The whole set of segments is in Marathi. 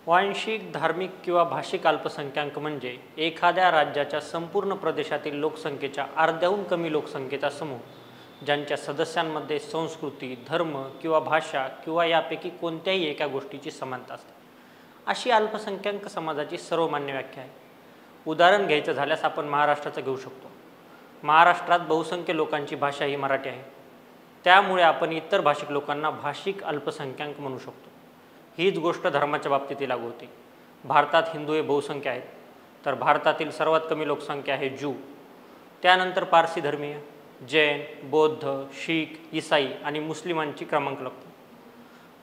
वांशिक, धार्मिक किंवा भाषिक अल्पसंख्याक म्हणजे एखाद्या राज्याच्या संपूर्ण प्रदेशातील लोकसंख्येच्या अर्ध्याहून कमी लोकसंख्येचा समूह, ज्यांच्या सदस्यांमध्ये संस्कृती, धर्म किंवा भाषा किंवा यापैकी कोणत्याही एका गोष्टीची समानता असते. अशी अल्पसंख्याक समाजाची सर्वमान्य व्याख्या आहे. उदाहरण घ्यायचं झाल्यास आपण महाराष्ट्राचं घेऊ शकतो. महाराष्ट्रात बहुसंख्य लोकांची भाषा ही मराठी आहे. त्यामुळे आपण इतर भाषिक लोकांना भाषिक अल्पसंख्याक म्हणू शकतो. हीच गोष्ट धर्माच्या बाबतीतही लागू होते. भारतात हिंदू हे बहुसंख्य आहेत, तर भारतातील सर्वात कमी लोकसंख्या आहे ज्यू, त्यानंतर पारसी धर्मीय, जैन, बौद्ध, शीख, ईसाई आणि मुस्लिमांची क्रमांक लागतो.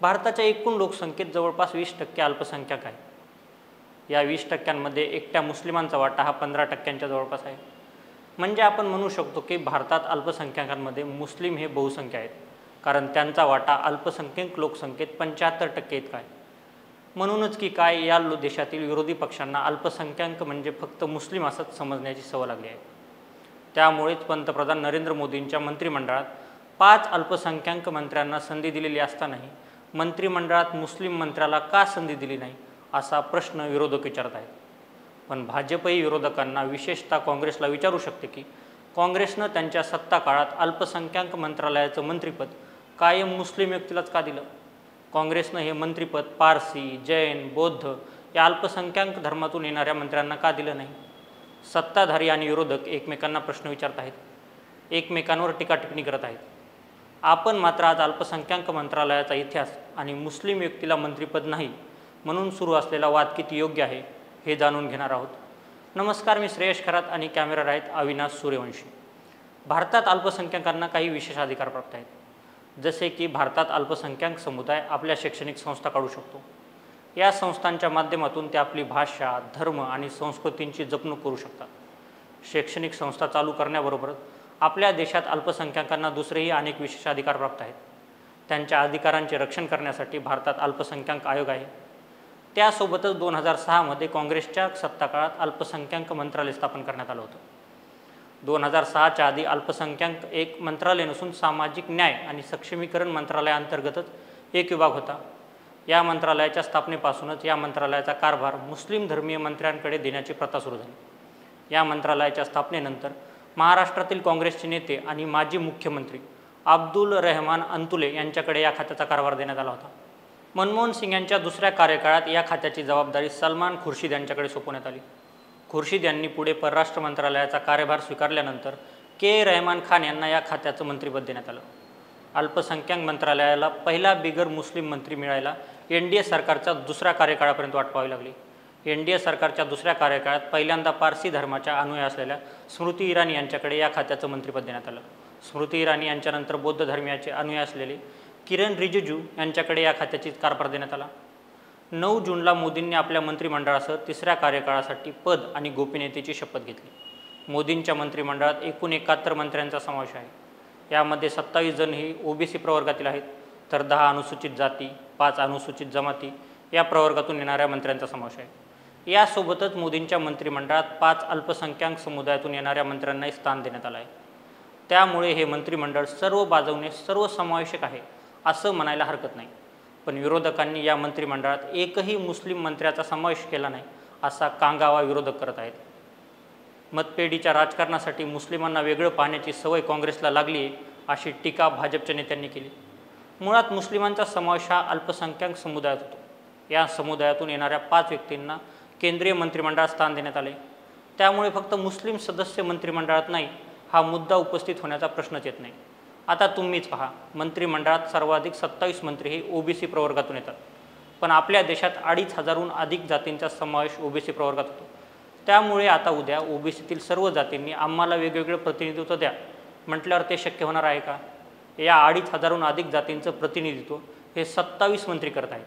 भारताच्या एकूण लोकसंख्येत जवळपास 20% अल्पसंख्याक आहे. या 20%मध्ये एकट्या मुस्लिमांचा वाटा हा 15%च्या जवळपास आहे. म्हणजे आपण म्हणू शकतो की भारतात अल्पसंख्याकांमध्ये मुस्लिम हे बहुसंख्य आहेत, कारण त्यांचा वाटा अल्पसंख्याक लोकसंख्येत 75% इतका आहे. म्हणूनच की काय या देशातील विरोधी पक्षांना अल्पसंख्याक म्हणजे फक्त मुस्लिम असंच समजण्याची सवय लागली आहे. त्यामुळेच पंतप्रधान नरेंद्र मोदींच्या मंत्रिमंडळात 5 अल्पसंख्याक मंत्र्यांना संधी दिलेली असतानाही मंत्रिमंडळात मुस्लिम मंत्र्याला का संधी दिली नाही असा प्रश्न विरोधक विचारत आहेत. पण भाजपही विरोधकांना, विशेषतः काँग्रेसला विचारू शकते की काँग्रेसनं त्यांच्या सत्ता काळात अल्पसंख्याक मंत्रालयाचं मंत्रिपद कायम मुस्लिम व्यक्तीलाच का दिलं? काँग्रेसनं हे मंत्रिपद पारसी, जैन, बौद्ध या अल्पसंख्याक धर्मातून येणाऱ्या मंत्र्यांना का दिलं नाही? सत्ताधारी आणि विरोधक एकमेकांना प्रश्न विचारत आहेत, एकमेकांवर टीका टिप्पणी करत आहेत. आपण मात्र आज अल्पसंख्याक मंत्रालयाचा इतिहास आणि मुस्लिम व्यक्तीला मंत्रिपद नाही म्हणून सुरू असलेला वाद किती योग्य आहे हे जाणून घेणार आहोत. नमस्कार, मी श्रेयश खरात आणि कॅमेरा आहेत अविनाश सूर्यवंशी. भारतात अल्पसंख्याकांना काही विशेष अधिकार प्राप्त आहेत. जसे की भारतात अल्पसंख्याक समुदाय आपल्या शैक्षणिक संस्था काढू शकतो. या संस्थांच्या माध्यमातून ते आपली भाषा, धर्म आणि संस्कृतींची जपणूक करू शकतात. शैक्षणिक संस्था चालू करण्याबरोबरच आपल्या देशात अल्पसंख्याकांना दुसरेही अनेक विशेष अधिकार प्राप्त आहेत. त्यांच्या अधिकारांचे रक्षण करण्यासाठी भारतात अल्पसंख्याक आयोग आहे. त्यासोबतच 2006मध्ये काँग्रेसच्या सत्ताकाळात अल्पसंख्याक मंत्रालय स्थापन करण्यात आलं होतं. 2006च्या आधी अल्पसंख्याक एक मंत्रालय नसून सामाजिक न्याय आणि सक्षमीकरण मंत्रालयाअंतर्गतच एक विभाग होता. या मंत्रालयाच्या स्थापनेपासूनच या मंत्रालयाचा कारभार मुस्लिम धर्मीय मंत्र्यांकडे देण्याची प्रथा सुरू झाली. या मंत्रालयाच्या स्थापनेनंतर महाराष्ट्रातील काँग्रेसचे नेते आणि माजी मुख्यमंत्री अब्दुल रहमान अंतुले यांच्याकडे या खात्याचा कारभार देण्यात आला होता. मनमोहन सिंग यांच्या दुसऱ्या कार्यकाळात या खात्याची जबाबदारी सलमान खुर्शीद यांच्याकडे सोपवण्यात आली. खुर्शीद यांनी पुढे परराष्ट्र मंत्रालयाचा कार्यभार स्वीकारल्यानंतर रहमान खान यांना या खात्याचं मंत्रिपद देण्यात आलं. अल्पसंख्याक मंत्रालयाला पहिला बिगर मुस्लिम मंत्री मिळायला NDA सरकारच्या दुसऱ्या कार्यकाळापर्यंत वाट पाहावी लागली. NDA सरकारच्या दुसऱ्या कार्यकाळात पहिल्यांदा पारसी धर्माच्या अनुयायी असलेल्या स्मृती इराणी यांच्याकडे या खात्याचं मंत्रिपद देण्यात आलं. स्मृती इराणी यांच्यानंतर बौद्ध धर्मियाचे अनुयायी असलेले किरण रिजिजू यांच्याकडे या खात्याची कारभार देण्यात आला. 9 जूनला मोदींनी आपल्या मंत्रिमंडळासह तिसऱ्या कार्यकाळासाठी पद आणि गोपनीयतेची शपथ घेतली. मोदींच्या मंत्रिमंडळात एकूण 71 मंत्र्यांचा समावेश आहे. यामध्ये 27 जण ही OBC प्रवर्गातील आहेत, तर 10 अनुसूचित जाती, 5 अनुसूचित जमाती या प्रवर्गातून येणाऱ्या मंत्र्यांचा समावेश आहे. यासोबतच मोदींच्या मंत्रिमंडळात 5 अल्पसंख्याक समुदायातून येणाऱ्या मंत्र्यांनाही स्थान देण्यात आलं आहे. त्यामुळे हे मंत्रिमंडळ सर्व बाजूने सर्वसमावेशक आहे असं म्हणायला हरकत नाही. पण विरोधकांनी या मंत्रिमंडळात एकही मुस्लिम मंत्र्याचा समावेश केला नाही असा कांगावा विरोधक करत आहेत. मतपेढीच्या राजकारणासाठी मुस्लिमांना वेगळं पाहण्याची सवय काँग्रेसला लागली आहे अशी टीका भाजपच्या नेत्यांनी केली. मुळात मुस्लिमांचा समावेश हा अल्पसंख्याक समुदायात होतो. या समुदायातून येणाऱ्या 5 व्यक्तींना केंद्रीय मंत्रिमंडळात स्थान देण्यात आले. त्यामुळे फक्त मुस्लिम सदस्य मंत्रिमंडळात नाही हा मुद्दा उपस्थित होण्याचा प्रश्नच येत नाही. आता तुम्हीच पहा, मंत्रिमंडळात सर्वाधिक 27 मंत्री हे OBC प्रवर्गातून येतात, पण आपल्या देशात 2,500हून अधिक जातींचा समावेश OBC प्रवर्गात होतो. त्यामुळे आता उद्या OBCतील सर्व जातींनी आम्हाला वेगवेगळे प्रतिनिधित्व द्या म्हटल्यावर ते शक्य होणार आहे का? या 2,500हून अधिक जातींचं प्रतिनिधित्व हे 27 मंत्री करत आहेत.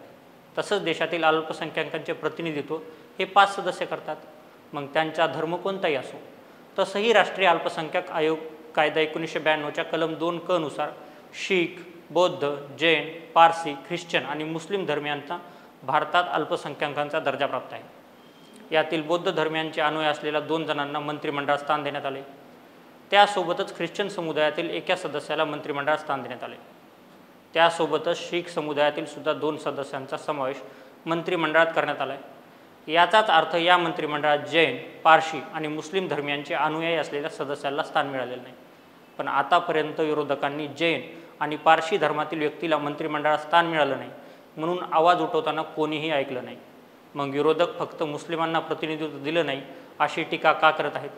तसंच देशातील अल्पसंख्याकांचे प्रतिनिधित्व हे 5 सदस्य करतात. मग त्यांचा धर्म कोणताही असो. तसंही राष्ट्रीय अल्पसंख्याक आयोग कायदा 1992च्या कलम 2 नुसार शीख, बौद्ध, जैन, पारसी, ख्रिश्चन आणि मुस्लिम धर्मियांचा भारतात अल्पसंख्याकांचा दर्जा प्राप्त आहे. यातील बौद्ध धर्मियांचे अनुयायी असलेल्या 2 जणांना मंत्रिमंडळात स्थान देण्यात आले. त्यासोबतच ख्रिश्चन समुदायातील एका सदस्याला मंत्रिमंडळात स्थान देण्यात आले. त्यासोबतच शीख समुदायातील सुद्धा 2 सदस्यांचा समावेश मंत्रिमंडळात करण्यात आला आहे। याचाच अर्थ या मंत्रिमंडळात जैन, पारशी आणि मुस्लिम धर्मियांचे अनुयायी असलेल्या सदस्याला स्थान मिळालेलं नाही। पण आतापर्यंत विरोधकांनी जैन आणि पारशी धर्मातील व्यक्तीला मंत्रिमंडळात स्थान मिळालं नाही म्हणून आवाज उठवताना कोणीही ऐकलं नाही। मग विरोधक फक्त मुस्लिमांना प्रतिनिधित्व दिलं नाही अशी टीका का करत आहेत?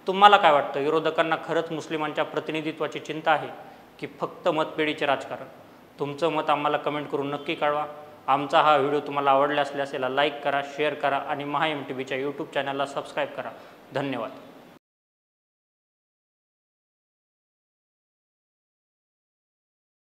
तुम्हाला काय वाटतं, विरोधकांना खरंच मुस्लिमांच्या प्रतिनिधित्वाची चिंता आहे की फक्त मतपेढीचे राजकारण? तुमचं मत आम्हाला कमेंट करून नक्की कळवा। आमचा हा व्हिडिओ तुम्हाला आवडला असल्यास याला लाईक करा, शेअर करा आणि महाएमटीव्हीच्या यूट्यूब चॅनलला सबस्क्राईब करा। धन्यवाद।